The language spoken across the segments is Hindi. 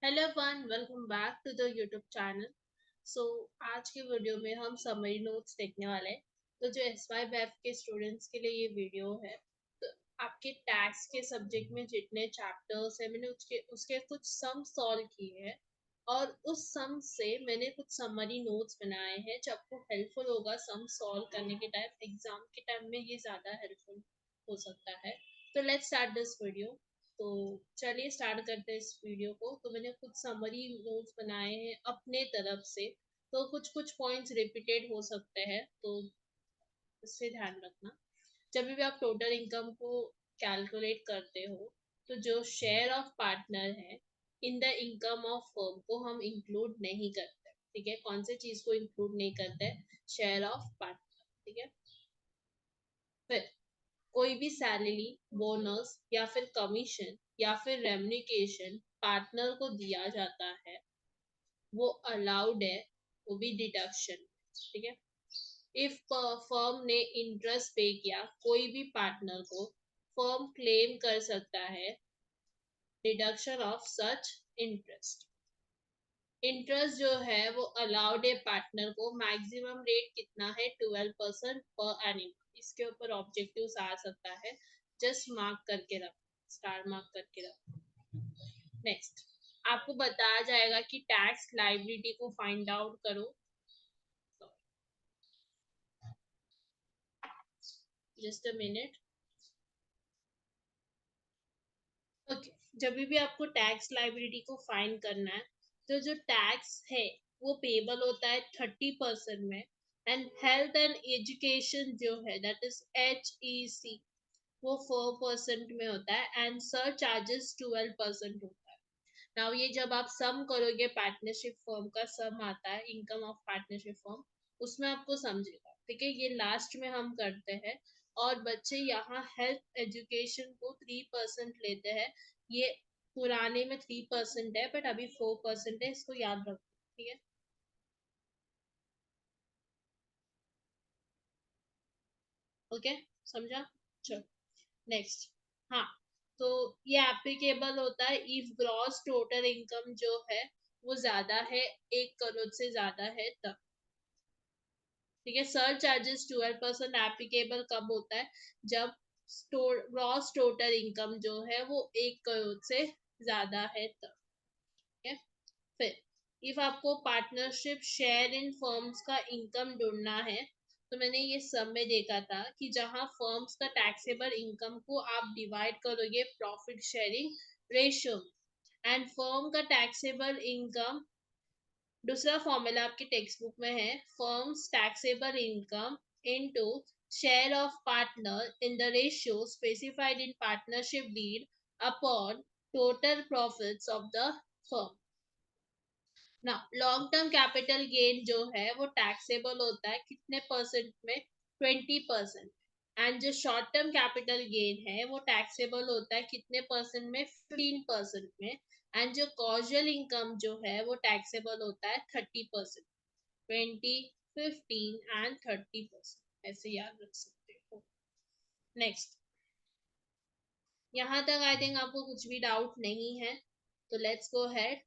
Hello one welcome back to the YouTube channel. So आज के वीडियो में हम समरी नोट्स देखने वाले हैं। तो जो एस वाई बैफ के स्टूडेंट्स के लिए ये वीडियो है। तो आपके टैक्स के सब्जेक्ट में जितने चैप्टर्स है मैंने उसके उसके कुछ सम सॉल्व किए हैं और उस सम से मैंने कुछ समरी नोट्स बनाए हैं जो आपको हेल्पफुल होगा सम सॉल्व करने के टाइम, एग्जाम के टाइम में ये ज़्यादा हेल्पफुल हो सकता है। तो लेट्स स्टार्ट दिस वीडियो। तो चलिए स्टार्ट करते हैं इस वीडियो को। तो मैंने कुछ समरी नोट्स बनाए हैं अपने तरफ से। तो कुछ कुछ पॉइंट्स रिपीटेड हो सकते हैं, तो इससे ध्यान रखना। जब भी आप टोटल इनकम को कैलकुलेट करते हो तो जो शेयर ऑफ पार्टनर है in the income of firm को हम इंक्लूड नहीं करते। ठीक है, कौन से चीज को इंक्लूड नहीं करते? Share of partner. ठीक है। फिर कोई भी सैलरी, बोनस या फिर कमीशन या फिर रेम्युनरेशन पार्टनर को दिया जाता है वो अलाउड है, वो भी डिडक्शन। ठीक है। इफ फर्म ने इंटरेस्ट पे किया कोई भी पार्टनर को, फर्म क्लेम कर सकता है deduction of such interest. Interest जो है वो अलाउड है पार्टनर को। मैक्सिमम रेट कितना है? 12% पर एनिम। इसके ऊपर ऑब्जेक्टिव्स आ सकता है, जस्ट मार्क करके रख, स्टार मार्क करके रख। नेक्स्ट आपको बताया जाएगा कि टैक्स लाइबिलिटी को फाइंड आउट करो। Just a minute. ओके, जब भी आपको टैक्स लाइबिलिटी को फाइंड करना है तो जो टैक्स है वो पेबल होता है 30% में। एंड हेल्थ एंड एजुकेशन जो है दैट इज HEC वो 4% में होता है एंड सर चार्जेस 12% होता है। नाउ ये जब आप सम करोगे पार्टनरशिप फर्म का सम आता है इनकम ऑफ पार्टनरशिप फर्म, उसमें आपको समझेगा। ठीक है, ये लास्ट में हम करते हैं। और बच्चे यहाँ हेल्थ एजुकेशन को 3% लेते हैं। ये पुराने में 3% है बट अभी 4% है, इसको याद रखो। ठीक है। ओके, समझा? चलो नेक्स्ट। हाँ, तो ये एप्लीकेबल होता है इफ ग्रॉस टोटल इनकम जो है वो ज्यादा है, 1 करोड़ से ज्यादा है तब। ठीक है। सर चार्जेस 12% एप्लीकेबल कब होता है? जब ग्रॉस टोटल इनकम जो है वो 1 करोड़ से ज्यादा है तब। ठीक है। फिर इफ आपको पार्टनरशिप शेयर इन फर्म्स का इनकम ढूंढना है तो मैंने ये सब में देखा था कि जहां फर्म्स का टैक्सेबल इनकम को आप डिवाइड करोगे profit sharing ratio and firm का टैक्सेबल इनकम, दूसरा फॉर्मूला आपके टेक्स्ट बुक में है, firm's taxable income into share of partner in the ratio specified in partnership deed upon total profits of the firm. ना लॉन्ग टर्म कैपिटल गेन जो है वो टैक्सेबल होता है कितने परसेंट में? 20%। एंड जो शॉर्ट टर्म कैपिटल गेन है वो टैक्सेबल होता है कितने परसेंट में? 15% में। एंड जो कॉजल इनकम जो है वो टैक्सेबल होता है 30%। 20, 15 एंड 30%, ऐसे याद रख सकते हो। नेक्स्ट, यहाँ तक आई थिंक आपको कुछ भी डाउट नहीं है, तो let's go head.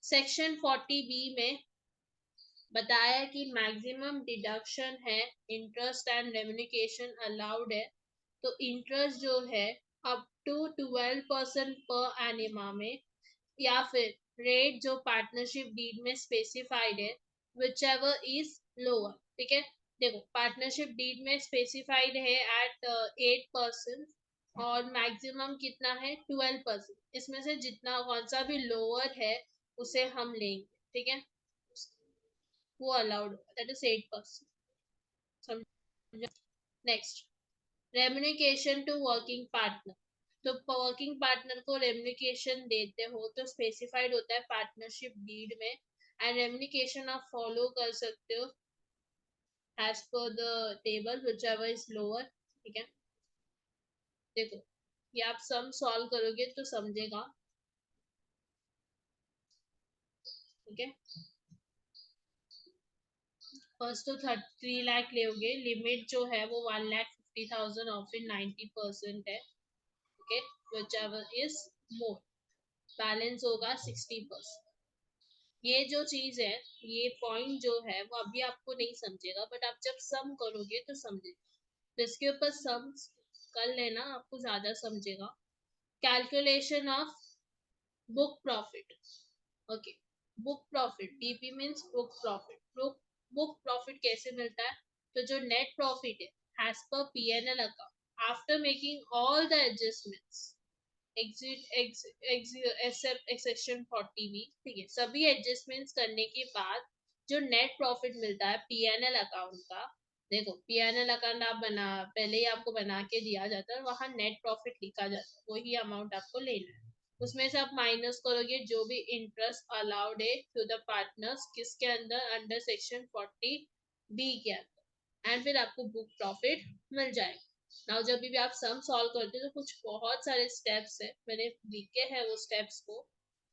Section 40B में बताया कि मैक्सिमम डिडक्शन है, इंटरेस्ट एंड रेम्युनरेशन अलाउड है। तो इंटरेस्ट जो है अप टू 12% पर एनिमा में, या फिर रेट जो पार्टनरशिप डीड में स्पेसिफाइड है विच एवर इज लोअर। ठीक है। देखो पार्टनरशिप डीड में स्पेसिफाइड है एट 8% और मैक्सिमम कितना है? 12%। इसमें से जितना कौन सा भी लोअर है उसे हम लेंगे। ठीक है, वो अलाउड होगा, दैट इज 8%। समझा? Next, remuneration to working partner. तो वर्किंग पार्टनर को रेम्युनरेशन देते हो तो स्पेसिफाइड होता है पार्टनरशिप डीड में। एंड रेम्युनरेशन आप फॉलो कर सकते हो as per the table whichever is lower. ठीक है। देखो ये आप सम सॉल्व करोगे तो समझेगा। ठीक है। फर्स्ट तो 3 लाख लोगे, लिमिट जो है वो 1,50,000 और फिर 90% है। Okay, which ever is more. Balance होगा 60%। ये जो चीज है, ये पॉइंट जो है वो अभी आपको नहीं समझेगा, बट आप जब सम करोगे तो समझेगा। तो इसके ऊपर सम कर लेना, आपको ज्यादा समझेगा। Calculation of book profit. Okay, book profit, BP means book profit. Book profit कैसे मिलता है? तो जो नेट प्रॉफिट है as per PNL account after making all the adjustments, exception 40 भी, ठीक है, सभी एडजस्टमेंट्स करने के बाद जो नेट प्रॉफिट मिलता है पीएनएल अकाउंट का, देखो पीएनएल अकाउंट आप बना, पहले ही आपको बना के दिया जाता है, वहां नेट प्रॉफिट लिखा जाता है, वही अमाउंट आपको लेना है। उसमें से आप माइनस करोगे जो भी इंटरेस्ट अलाउड है टू द पार्टनर्स, किसके अंदर, अंडर सेक्शन 40 बी के अंदर, एंड फिर आपको बुक प्रॉफिट मिल जाएगा। नाउ जब भी आप सम सॉल्व करते हो तो कुछ बहुत सारे स्टेप्स है, मैंने लिखे हैं वो स्टेप्स को,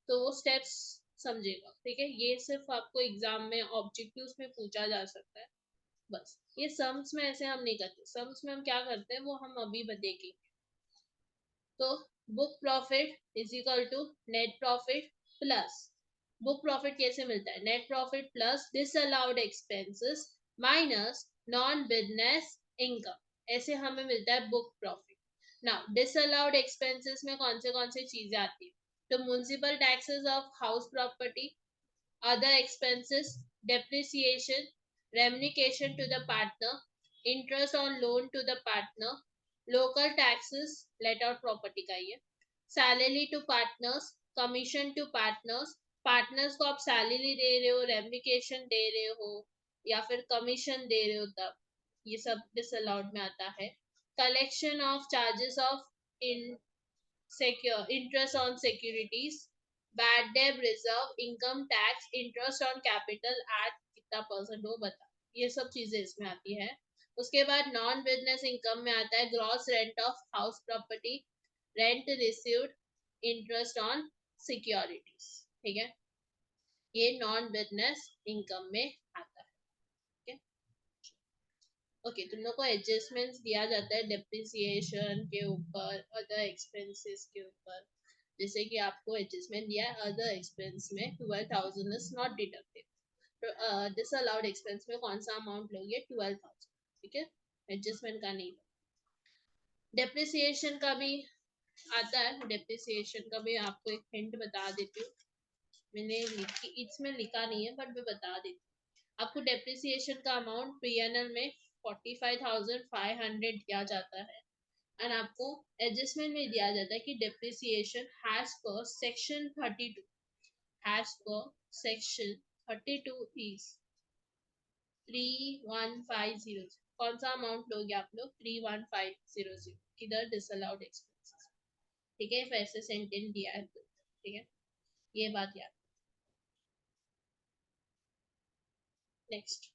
तो वो स्टेप्स समझेगा, ठीक है। ये सिर्फ आपको एग्जाम में ऑब्जेक्टिव्स में पूछा जा सकता है, बस। ये सम्स में ऐसे हम नहीं करते, सम्स में हम क्या करते हैं वो हम अभी देखेंगे। तो book profit is equal to net profit plus, book profit कैसे मिलता है, net profit plus disallowed expenses minus non business income, ऐसे हमें मिलता है book profit. Now disallowed expenses में कौन से चीजें आती है? तो municipal taxes of house property, other expenses, depreciation, remuneration to the partner, interest on loan to the partner, local taxes, let out property का ये, salary to partners, commission to partners, partners को आप salary दे रहे हो, remuneration दे रहे हो या फिर commission दे रहे हो, तब ये सब disallowed में आता है। collection of charges of in interest on securities, bad debt reserve, income tax, interest on capital at कितना परसेंट हो बता, ये सब चीजें इसमें आती है। उसके बाद नॉन बिजनेस इनकम में आता है gross rent of house property, rent received, interest on securities, ठीक है, ये नॉन बिजनेस इनकम में आता है, ठीक है। ओके, तुम लोग को एडजस्टमेंट्स दिया जाता है डिप्रिसिएशन के ऊपर, अदर एक्सपेंसेस के ऊपर, जैसे कि आपको एडजस्टमेंट दिया है अदर एक्सपेंस में 12,000 इज नॉट डिडक्टेड, तो डिसअलाउड एक्सपेंस में कौन सा अमाउंट लोगे, 12,000, ठीक है, एडजस्टमेंट का नहीं। डेप्रिसिएशन का भी आता है, डेप्रिसिएशन का भी आपको एक हिंट बता देती हूँ, मैंने इसमें लिखा नहीं है बट मैं बता देती हूँ आपको। डेप्रिसिएशन का अमाउंट पीएनएल में 45,500 दिया जाता है, एंड आपको एडजस्टमेंट में दिया जाता है कि डेप्रिसिएशन हैज पर सेक्शन 32, हैज पर सेक्शन 32 इज 31,500, कौन सा अमाउंट लोगे आप लोग, 31,500, किधर डिसअलाउड एक्सपेंसेस, ठीक है, वैसे सेंटेंस दिया है तो, ठीक है, ये बात याद। नेक्स्ट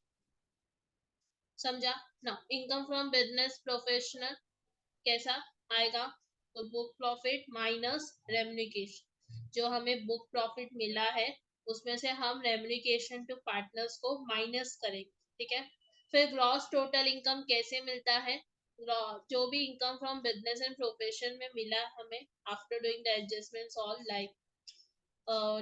समझा ना, इनकम फ्रॉम बिजनेस प्रोफेशनल कैसा आएगा, तो बुक प्रॉफिट माइनस रेम्युनिकेशन, जो हमें बुक प्रॉफिट मिला है उसमें से हम रेम्युनिकेशन टू पार्टनर्स को माइनस करेंगे, ठीक है। फिर ग्रॉस टोटल इनकम कैसे मिलता है, जो भी income from business and profession में मिला हमें after doing the adjustments all like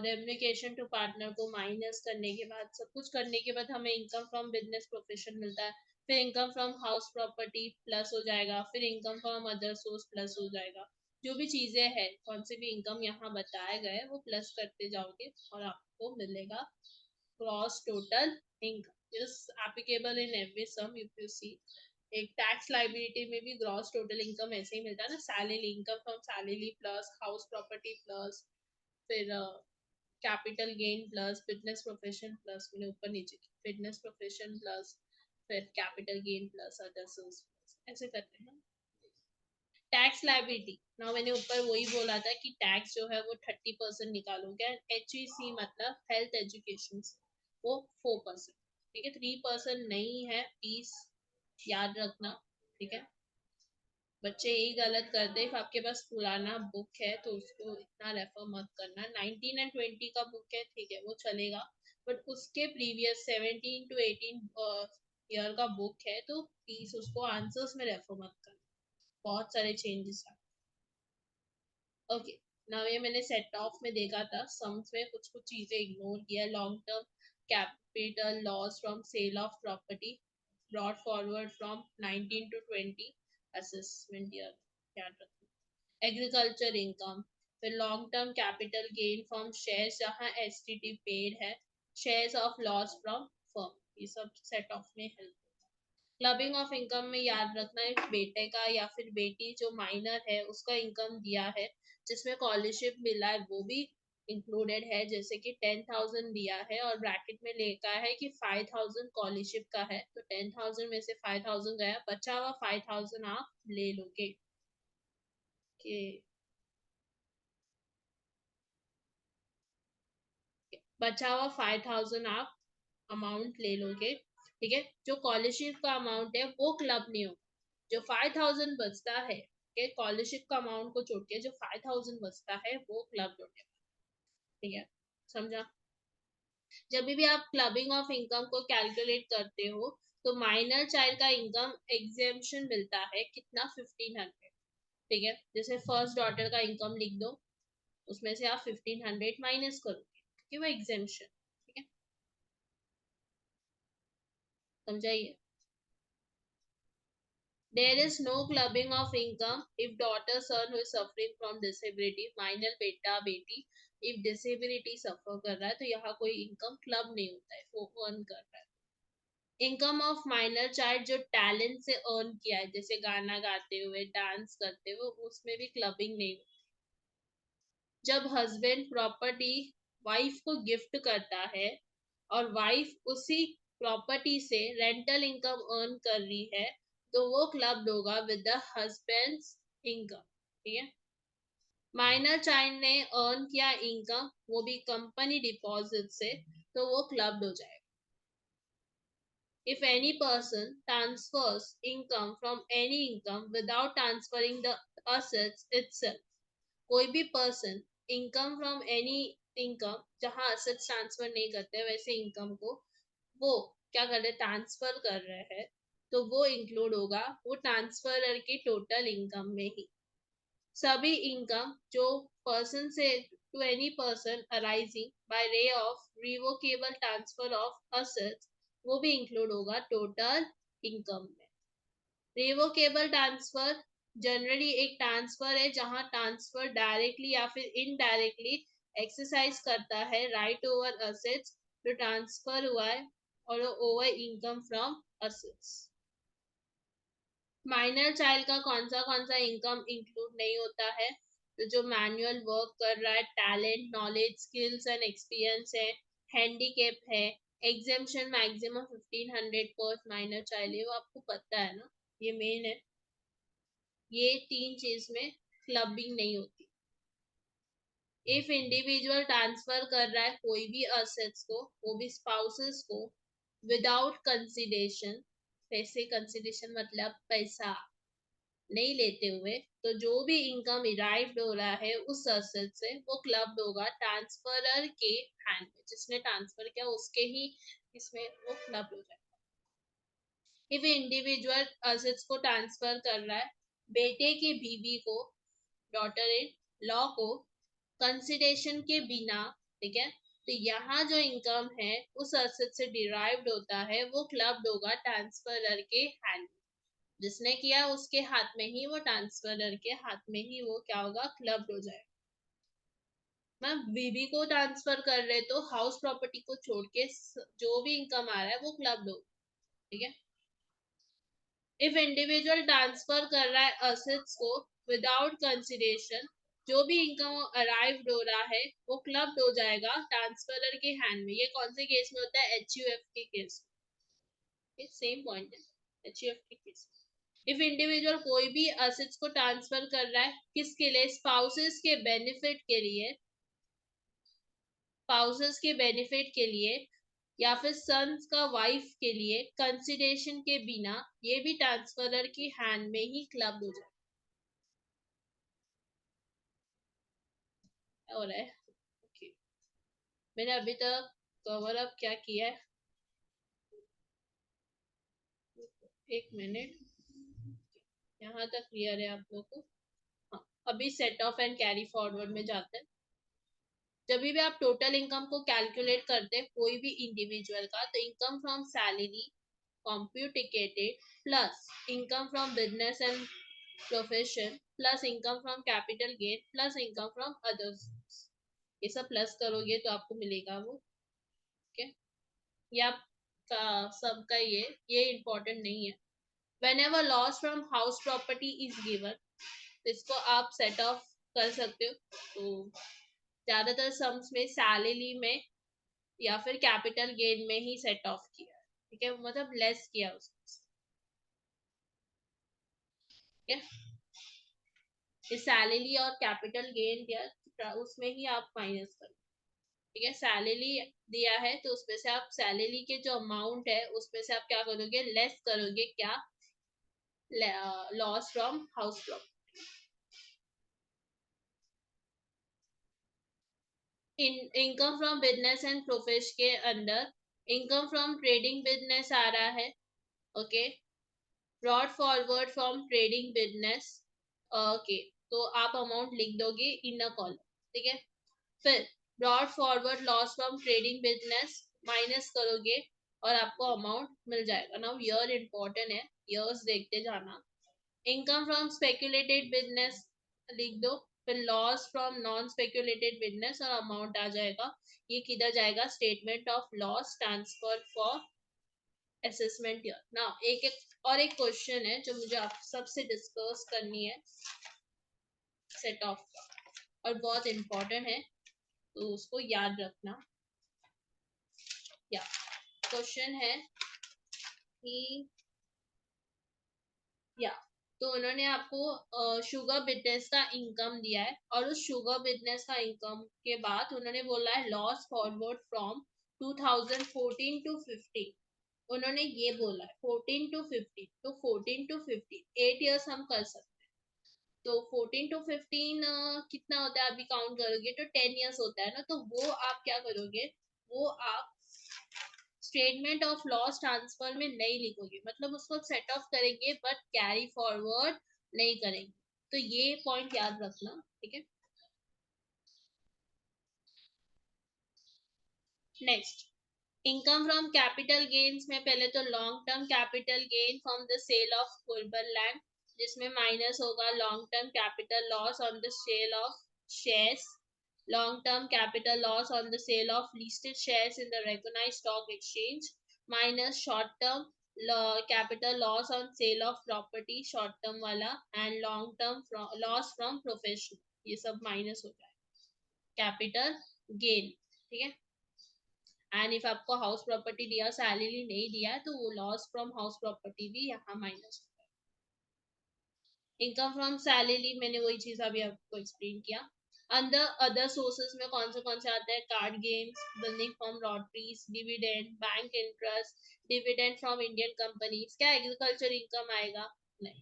remuneration to partner को माइनस करने के बाद, सब कुछ करने के बाद हमें इनकम फ्रॉम बिजनेस प्रोफेशन मिलता है। फिर income from house property plus हो जाएगा, फिर income from other source plus हो जाएगा, जो भी चीजें हैं, कौन से भी इनकम यहाँ बताए गए वो प्लस करते जाओगे और आपको मिलेगा gross total income. Is applicable in every sum, if you see एक टैक्स लाइबिलिटी में भी ग्रॉस टोटल इनकम ऐसे ही मिलता है ना, salary, income from salary plus house property plus फिर capital gain plus business profession plus, मैंने ऊपर नीचे बिजनेस प्रोफेशन प्लस फिर capital gain plus other source plus, ऐसे करते हैं। टैक्स लाइबिलिटी, ना मैंने ऊपर वही बोला था कि टैक्स जो है वो 30% निकालोगे, HEC मतलब हेल्थ एजुकेशन वो 4%, ठीक है, 3% नहीं है, प्लीज याद रखना, ठीक है। बच्चे यही गलत करते हैं, आपके पास पुराना बुक है तो उसको इतना रेफर मत करना, 19 एंड 20 का बुक है, ठीक है, वो चलेगा, बट उसके प्रीवियस 17 to 18 ईयर का बुक है तो प्लीज उसको आंसर्स में रेफर मत करना, बहुत सारे चेंजेस हैं। ओके, ना ये मैंने सेट ऑफ में देखा था, सम्स में कुछ कुछ चीजें इग्नोर किया। Long term capital loss from sale of property brought forward from 19 to 20 assessment year, याद रखना। एग्रीकल्चर इनकम, फिर long term capital gain from shares जहाँ एसटीटी पेड है, shares of loss from firm, ये सब सेट ऑफ में हेल्प। क्लबिंग ऑफ इनकम में याद रखना है बेटे का या फिर बेटी जो माइनर है उसका इनकम दिया है जिसमें स्कॉलरशिप मिला है वो भी इंक्लूडेड है, जैसे कि 10,000 दिया है और ब्रैकेट में लिखा है कि 5,000 स्कॉलरशिप का है, तो 10,000 में से 5,000 गया, बचा हुआ 5,000 आप ले लोगे कि बचा हुआ 5,000 आप अमाउंट ले लोगे। ठीक है, जो स्कॉलरशिप का अमाउंट है वो क्लब नहीं होगा, जो 5,000 बचता है के स्कॉलरशिप का अमाउंट को छोड़ के जो 5,000 बचता है वो क्लब होने वाला। ठीक है, समझा। जब भी आप क्लबिंग ऑफ इनकम को कैलकुलेट करते हो तो माइनर चाइल्ड का इनकम एग्जेम्पशन मिलता है कितना, 1,500। ठीक है, जैसे फर्स्ट डॉटर का इनकम लिख दो, उसमें से आप 1,500 माइनस करोगे क्योंकि वो एग्जेम्पशन। ठीक है, समझाइए। There is no clubbing of income if daughter son who is suffering from disability, minor बेटा बेटी if disability suffer कर रहा है तो यहाँ कोई इनकम क्लब नहीं होता है, वो अर्न कर रहा है। इनकम ऑफ माइनर चाइल्ड जो टैलेंट से अर्न किया है, जैसे गाना गाते हुए डांस करते हुए, उसमें भी क्लबिंग नहीं होती। जब हस्बैंड प्रॉपर्टी वाइफ को गिफ्ट करता है और वाइफ उसी प्रॉपर्टी से रेंटल इनकम अर्न कर रही है तो वो क्लब्ड होगा विद द हस्बैंड्स इनकम। ठीक है, माइनर चाइल्ड ने अर्न किया इनकम वो भी कंपनी डिपॉजिट से, तो वो क्लब्ड हो जाएगा। If any person transfers income from any income without transferring the assets itself, कोई भी person income from any income जहां असेट्स ट्रांसफर नहीं करते वैसे इनकम को वो क्या कर रहे, ट्रांसफर कर रहे हैं, तो वो इंक्लूड होगा वो ट्रांसफरर की टोटल इनकम में ही। सभी इनकम जो पर्सन से to any person arising by way of revocable transfer of assets वो भी इंक्लूड होगा टोटल इनकम में। रिवोकेबल ट्रांसफर जनरली एक ट्रांसफर है जहां ट्रांसफर डायरेक्टली या फिर इनडायरेक्टली एक्सरसाइज करता है राइट ओवर असेट्स जो ट्रांसफर हुआ है और over income from assets. Minor child का कौन सा इनकम इंक्लूड नहीं होता है, तो जो मैनुअल वर्क कर रहा है, talent knowledge skills and experience है, हैंडीकेप है, एग्जेम्पशन मैक्सिमम 1,500 पर माइनर चाइल्ड है, वो आपको पता है ना, ये मेन है। ये तीन चीज में क्लबिंग नहीं होती। इफ इंडिविजुअल ट्रांसफर कर रहा है कोई भी असेट्स को, वो भी स्पाउसेस को, विदाउट कंसिडरेशन, पैसे कंसिडरेशन मतलब पैसा नहीं लेते हुए, तो जो भी इनकम इराइव्ड हो रहा है उस असेट से वो क्लब्ड होगा ट्रांसफरर के हैंड में, जिसने ट्रांसफर किया उसके ही इसमें वो क्लब्ड हो जाएगा। इफ इंडिविजुअल असेट्स को ट्रांसफर कर रहा है बेटे की बीवी को, डॉटर इन लॉ को, कंसिडरेशन के बिना, ठीक है, तो यहाँ जो इनकम है उस असेट से डिराइव्ड होता है वो क्लब्ड होगा ट्रांसफरर के हैंड, जिसने किया उसके हाथ में ही, वो ट्रांसफरर के हाथ में ही वो क्या होगा, क्लब्ड हो जाएगा। मैम बीबी को ट्रांसफर कर रहे तो हाउस प्रॉपर्टी को छोड़ के जो भी इनकम आ रहा है वो क्लब्ड होगा। ठीक है, इफ इंडिविजुअल ट्रांसफर कर रहा है असेट्स को विदाउट कंसिडरेशन, जो भी इनकम अराइव्ड हो रहा है वो क्लब्ड हो जाएगा ट्रांसफरर के हैंड में। ये कौन से केस में होता है, एचयूएफ के केस में, सेम पॉइंट है, एचयूएफ के केस में। इफ इंडिविजुअल कोई भी असेट्स को ट्रांसफर कर रहा है किसके लिए, स्पाउसेस के बेनिफिट के लिए, स्पाउसेस के बेनिफिट के लिए या फिर सन्स का वाइफ के लिए, कंसिडरेशन के बिना, ये भी ट्रांसफरर की हैंड में ही क्लब हो जाए। हो रहा है okay. मैंने अभी तक कवर अप क्या किया है, एक मिनट, यहाँ तक क्लियर है आप लोगों को। हाँ, अभी set of and carry forward में जाते हैं। जब भी आप टोटल इनकम को कैलकुलेट करते हैं कोई भी इंडिविजुअल का, तो income from salary computed plus income from business and profession plus income from capital gain plus income from others, ये सब प्लस करोगे तो आपको मिलेगा वो। ओके, ये आपका सबका ये इम्पोर्टेंट नहीं है। whenever loss from house property is given, तो इसको आप सेट ऑफ कर सकते हो। तो ज्यादातर सम्स में सैलरी में या फिर कैपिटल गेन में ही सेट ऑफ किया, ठीक है, मतलब लेस किया उसको, ठीक है। इस सैलरी और कैपिटल गेन दिया उसमें ही आप माइनस करो, ठीक है। सैलरी दिया है तो उसमें से आप सैलरी के जो अमाउंट है उसमें से आप क्या करोगे, लेस करोगे क्या, loss from house property. Income from business and profession के अंदर इनकम फ्रॉम ट्रेडिंग बिजनेस आ रहा है। Okay, brought forward from trading business. Okay, तो आप अमाउंट लिख दोगे इन अ कॉलम, ठीक है। फिर brought forward loss from trading business minus करोगे और आपको अमाउंट मिल जाएगा। नाउ ईयर इंपॉर्टेंट है, ईयर्स देखते जाना। इनकम फ्रॉम स्पेक्यूलेटेड बिजनेस लिख दो, फिर loss from non speculated business और अमाउंट आ जाएगा। ये किधर जाएगा, statement of loss transfer for assessment year. Now एक क्वेश्चन है जो मुझे आप सबसे डिस्कस करनी है सेट ऑफ का, और बहुत इंपॉर्टेंट है, तो उसको याद रखना। या क्वेश्चन है कि या तो उन्होंने आपको शुगर बिजनेस का इनकम दिया है और उस शुगर बिजनेस का इनकम के बाद उन्होंने बोला है लॉस फॉरवर्ड फ्रॉम 2014 टू 15। उन्होंने ये बोला है 14 टू 15, तो 14 टू 15 8 इयर्स हम कर सकते हैं। तो 14 टू 15 कितना होता है, अभी काउंट करोगे तो 10 इयर्स होता है ना, तो वो आप क्या करोगे, वो आप स्टेटमेंट ऑफ लॉस ट्रांसफर में नहीं लिखोगे, मतलब उसको सेट ऑफ करेंगे बट कैरी फॉरवर्ड नहीं करेंगे। तो ये पॉइंट याद रखना, ठीक है। Next, income from capital gains में पहले तो long term capital gain from the sale of urban land, जिसमें माइनस होगा long term capital loss on the sale of shares, long term capital loss on the sale of listed shares in the recognized stock exchange minus short term capital loss on sale of property short term वाला and long term loss from profession, ये सब माइनस हो जाए कैपिटल गेन, ठीक है। एंड इफ आपको हाउस प्रॉपर्टी दिया सैलरी नहीं दिया तो वो लॉस फ्रॉम हाउस प्रॉपर्टी भी यहाँ माइनस हो जाए। इनकम फ्रॉम सैलरी मैंने वही चीज अभी आपको एक्सप्लेन किया। अंदर अदर सोर्सेज में कौन से आते हैं, card games, building from lotteries, dividend, bank interest, dividend from Indian companies. क्या एग्रीकल्चर इनकम आएगा, नहीं।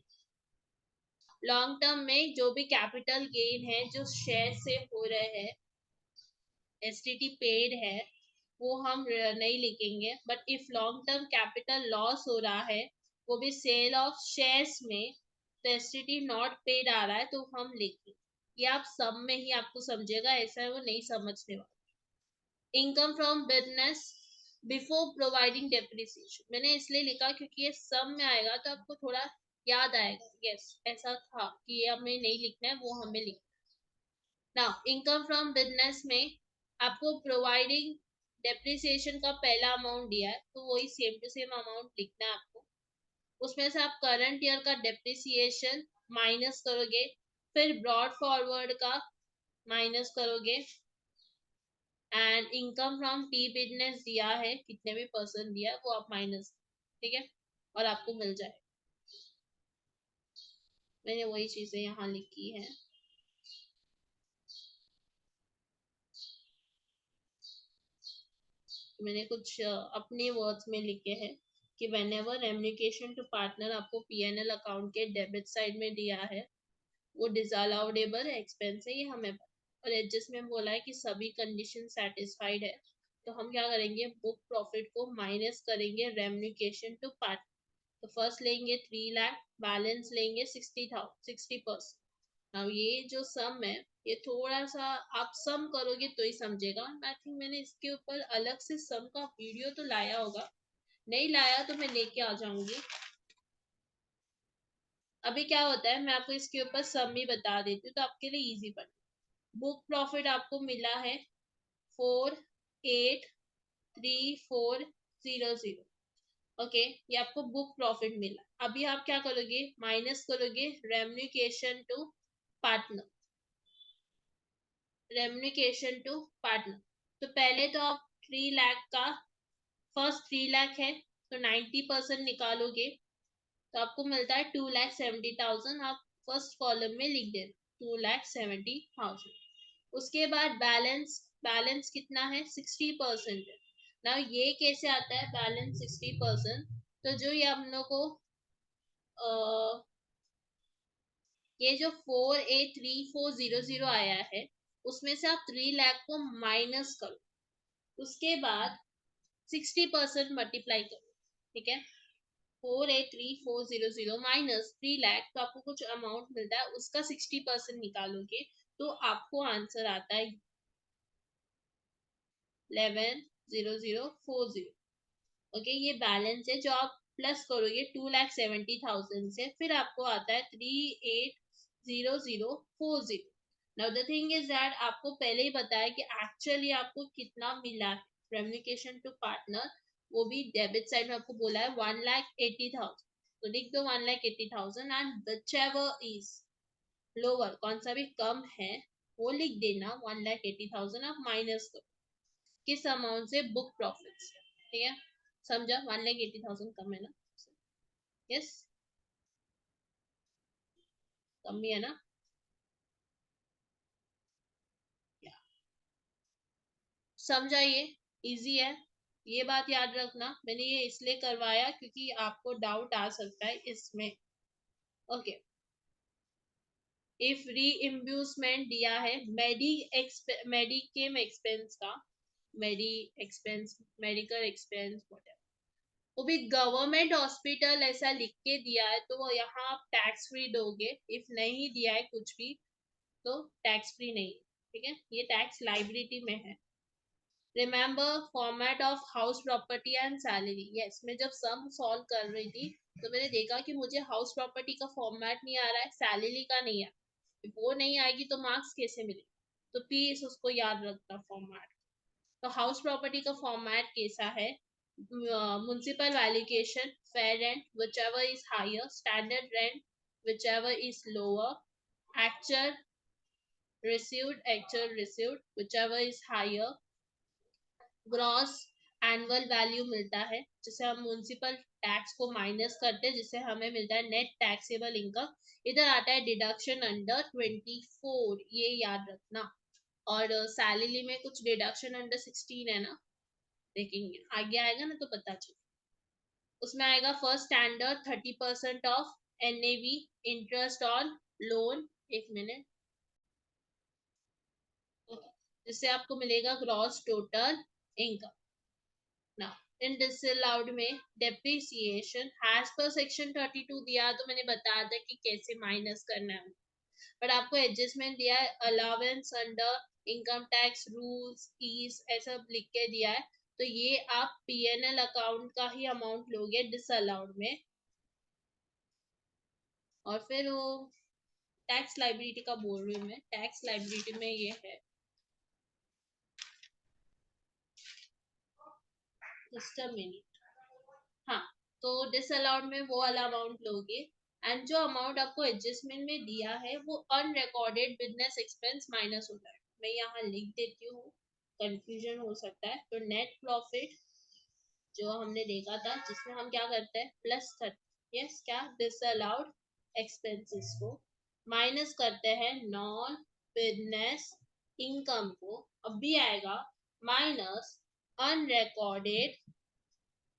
लॉन्ग टर्म में जो भी कैपिटल गेन है जो शेयर से हो रहे हैं, एसटीटी पेड है, वो हम नहीं लिखेंगे। But if long term capital loss हो रहा है वो भी सेल ऑफ शेयर्स में, तो एसटीटी नॉट पेड आ रहा है तो हम लिखेंगे। ये आप सब में ही आपको समझेगा, ऐसा है वो नहीं समझने वाला। Income from business before providing depreciation मैंने इसलिए लिखा क्योंकि ये सब में आएगा तो आपको थोड़ा याद आएगा, यस ऐसा था कि ये हमें नहीं लिखना है, वो हमें लिखना है। नाउ इनकम फ्रॉम बिजनेस में आपको प्रोवाइडिंग डेप्रिसिएशन का पहला अमाउंट दिया है तो वही सेम टू सेम अमाउंट लिखना है आपको। उसमें से आप करंट ईयर का डेप्रिसिएशन माइनस करोगे, फिर ब्रॉड फॉरवर्ड का माइनस करोगे, and income from T business दिया है कितने भी परसेंट दिया है वो आप माइनस, ठीक है, और आपको मिल जाए। मैंने वही चीजें यहाँ लिखी है। मैंने कुछ अपने वर्ड्स में लिखे हैं कि व्हेनेवर रेम्युनिकेशन टू पार्टनर आपको पीएनएल अकाउंट के डेबिट साइड में दिया है वो डिसअलाउडेबल एक्सपेंस है, ये हमें और एडजस्ट में बोला है कि सभी कंडीशन सेटिस्फाइड है, तो हम क्या करेंगे, बुक प्रॉफिट को माइनस करेंगे रेम्युनिकेशन टू पार्टनर। तो फर्स्ट लेंगे 3 लाख, बैलेंस लेंगे 60,000 60%। अब ये जो सम है ये थोड़ा सा आप सम करोगे तो ही समझेगा। आई थिंक मैंने इसके ऊपर अलग से सम का वीडियो तो लाया होगा, नहीं लाया तो मैं लेके आ जाऊंगी। अभी क्या होता है मैं आपको इसके ऊपर सम ही बता देती हूँ तो आपके लिए इजी पड़े। बुक प्रॉफिट आपको मिला है 483400। ओके, ये आपको बुक प्रॉफिट मिला। अभी आप क्या करोगे, माइनस करोगे रेम्युनिकेशन टू पार्टनर, रेम्युनिकेशन टू पार्टनर। तो पहले तो आप 3 लाख का, फर्स्ट 3 लाख है तो 90% निकालोगे तो आपको मिलता है 2,70,000। आप फर्स्ट कॉलम में लिख देना 2,70,000। उसके बाद बैलेंस, बैलेंस कितना है 60% है ना। ये कैसे आता है बैलेंस 60%, तो जो ये हम लोग को ये जो 483400 आया है उसमें से आप 3 लाख को माइनस करो, उसके बाद 60% मल्टीप्लाई करो। ठीक है, 483400 माइनस 3 लाख, तो आपको कुछ अमाउंट मिलता है उसका 60% निकालोगे तो आपको आंसर आता है 11,040। ओके, ये बैलेंस है जो आप प्लस करोगे 2,70,000 से, फिर आपको आता है 38,040। Now the thing is that आपको पहले ही बताया कि एक्चुअली आपको कितना मिला है रेम्युनिकेशन टू पार्टनर, वो भी डेबिट साइड में आपको बोला है 1,80,000। तो लिख दो 1,80,000 एंड व्हिचएवर इज लोअर, कौन सा भी कम है वो लिख देना 1,80,000, आप माइनस करो किस अमाउंट से, बुक प्रॉफिट्स। ठीक है, समझा, 1,80,000 कम है ना, यस कम ही है ना। समझा, ये इजी है, ये बात याद रखना। मैंने ये इसलिए करवाया क्योंकि आपको डाउट आ सकता है इसमें। ओके, इफ रीइम्बर्समेंट दिया है मेडिकेम एक्सपेंस का, मेडी एक्सपेंस, मेडिकल एक्सपेंस, वो भी गवर्नमेंट हॉस्पिटल ऐसा लिख के दिया है तो वो यहाँ आप टैक्स फ्री दोगे। इफ नहीं दिया है कुछ भी तो टैक्स फ्री नहीं। ठीक है, ये टैक्स लाइबिलिटी में है। Remember format of house property and salary. Yes, मैं जब सम सॉल्व कर रही थी तो मैंने देखा कि मुझे हाउस प्रॉपर्टी का फॉर्मेट नहीं आ रहा है, सैलरी का नहीं है। वो नहीं आएगी तो मार्क्स कैसे मिले, तो प्लीज उसको याद रखना फॉर्मेट। तो हाउस प्रॉपर्टी का फॉर्मेट कैसा है, municipal valuation, fair rent whichever is higher, standard rent whichever is lower, actual received whichever is higher, gross annual value मिलता है जिसे हम म्युनिसिपल टैक्स को माइनस करते हैं जिससे हमें मिलता है नेट टैक्सेबल इनकम। इधर आता है डिडक्शन अंडर 24, ये याद रखना। और सैलरी में कुछ डिडक्शन अंडर 16 है ना, देखेंगे आगे आएगा ना तो पता चले। उसमें आएगा first standard 30% of NAV, interest on loan, एक मिनट, जिससे आपको मिलेगा gross total income. Now, in disallowed में depreciation as per section 32 दिया तो मैंने बताया था कि कैसे माइनस करना है, बट आपको एडजस्टमेंट दिया है allowance under income tax rules is ऐसा लिख के दिया है। तो ये आप PNL अकाउंट का ही अमाउंट लोगे डिसअलाउड में, और फिर वो टैक्स लाइबिलिटी का बोल रही हूँ मैं, टैक्स लाइबिलिटी में ये है जस्ट अ मिनट। हाँ, तो डिसअलाउड में वो वाला अमाउंट लोगे एंड जो अमाउंट आपको एडजस्टमेंट में दिया है वो अनरिकॉर्डेड बिजनेस एक्सपेंस माइनस होता है। मैं यहाँ लिख देती हूँ, कंफ्यूजन हो सकता है। तो नेट प्रॉफिट जो हमने देखा था जिसमें हम क्या करते हैं प्लस 30, यस क्या, डिसअलाउड एक्सपेंसेस को माइनस करते हैं नॉन बिजनेस इनकम को, अब भी आएगा minus unrecorded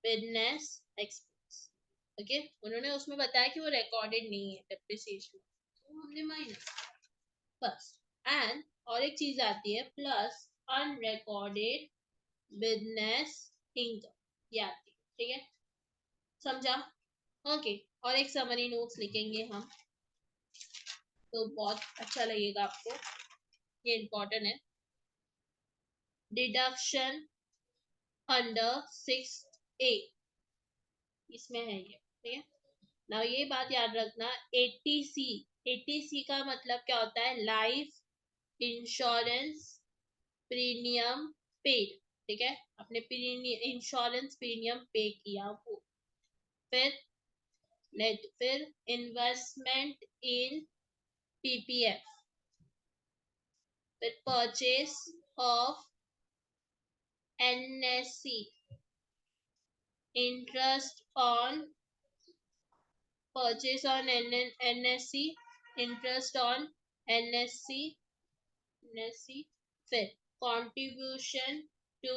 business expense. Okay, उन्होंने उसमें बताया कि वो रिकॉर्डेड नहीं है डेप्रिसिएशन, तो हमने माइनस बस। एंड और एक चीज आती है प्लस अनरिकॉर्डेड बिजनेस इनकम, ये आती है। ठीक है, समझा। ओके, और एक समरी नोट्स लिखेंगे हम, तो बहुत अच्छा लगेगा आपको, ये इम्पोर्टेंट है। डिडक्शन अंडर 6A इसमें है ये, ठीक है ना। ये बात याद रखना, 80C का मतलब क्या होता है, लाइफ इंश्योरेंस प्रीमियम पेड, ठीक है, अपने इंश्योरेंस प्रीमियम पे किया वो। फिर फिर इन्वेस्टमेंट इन PPF, फिर purchase of NSC, interest on purchase on NSC, interest on NSC, फिर contribution to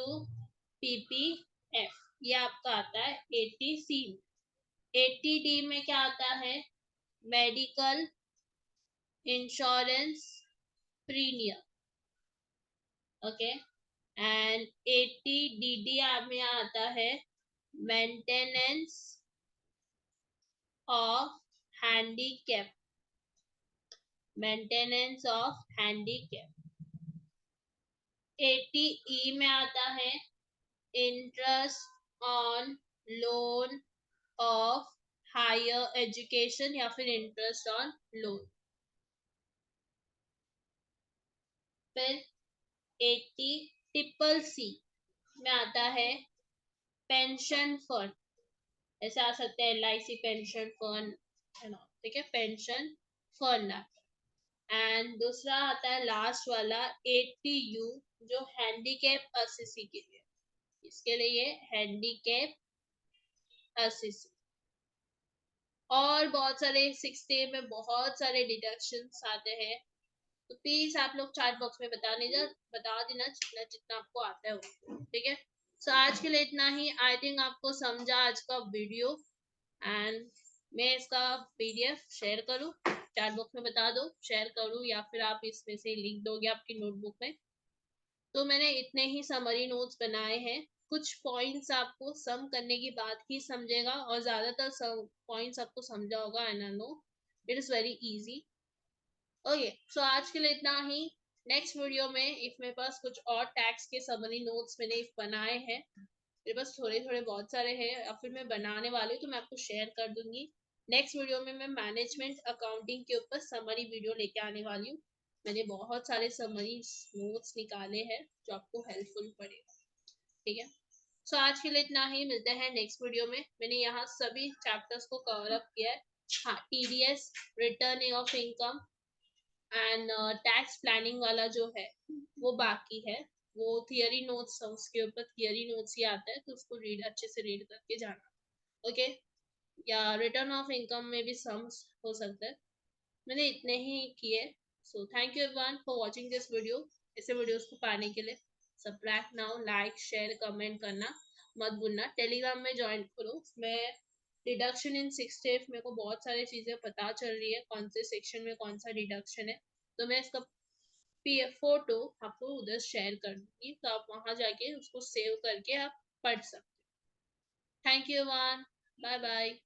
PPF, ये आपका आता है 80C। 80D में क्या आता है, medical insurance premium, okay. And 80DD में आता है maintenance of handicap, maintenance of handicap. 80E में आता है interest on loan of higher education या फिर इंटरेस्ट ऑन लोन। फिर 80CCC में आता है पेंशन फंड, ऐसे आ सकते हैं LIC पेंशन फंड है ना, ठीक है, पेंशन फंड। एंड दूसरा आता है लास्ट वाला 80U, जो हैंडीकैप असिस्टी के लिए, इसके लिए हैंडीकैप असिस्टी। और बहुत सारे 6A में बहुत सारे डिडक्शंस आते हैं, तो प्लीज आप लोग चैट बॉक्स में बता देना जितना जितना आपको आता है वो, ठीक है। सो आज के लिए इतना ही। आई थिंक आपको समझा आज का वीडियो, एंड मैं इसका PDF शेयर करूँ, चैट बॉक्स में बता दो शेयर करूँ, या फिर आप इसमें से लिख दोगे आपकी नोटबुक में। तो मैंने इतने ही समरी नोट्स बनाए हैं, कुछ पॉइंट्स आपको सम करने की बात ही समझेगा, और ज्यादातर पॉइंट्स आपको समझा होगा, and I know it is very easy. Okay, so आज के लिए इतना ही। नेक्स्ट वीडियो में इफ मेरे पास कुछ और टैक्स के समरी नोट्स मैंने बनाए हैं, मेरे पास थोड़े थोड़े बहुत सारे हैं, या फिर मैं बनाने वाली हूँ, तो मैं आपको शेयर कर दूंगी। नेक्स्ट वीडियो में मैं मैनेजमेंट अकाउंटिंग के ऊपर समरी वीडियो लेके आने वाली हूँ। मैंने बहुत सारे समरी नोट्स निकाले हैं जो आपको हेल्पफुल पड़ेगा, ठीक है। सो आज के लिए इतना ही, मिलते हैं नेक्स्ट वीडियो में। मैंने यहाँ सभी चैप्टर्स को कवर अप किया है। हाँ, TDS, returning of income and tax planning वाला जो है वो बाकी है, वो थियरी नोट्स, उसके ऊपर थियरी नोट्स ही आता है, तो उसको अच्छे से रीड करके जाना, ओके। या रिटर्न ऑफ इनकम में भी सम्स हो सकता है। मैंने इतने ही किए। So thank you everyone for watching this video. ऐसे वीडियोस को पाने के लिए subscribe now, like share comment करना मत भूलना। टेलीग्राम में ज्वाइन करो। मैं डिडक्शन इन 6 स्टेप, मेरे को बहुत सारी चीज़ें पता चल रही है, कौन से सेक्शन में कौन सा डिडक्शन है, तो मैं इसका PDF फोटो आपको उधर शेयर कर दूंगी, तो आप वहां जाके उसको सेव करके आप पढ़ सकते हो। Thank you everyone, bye bye.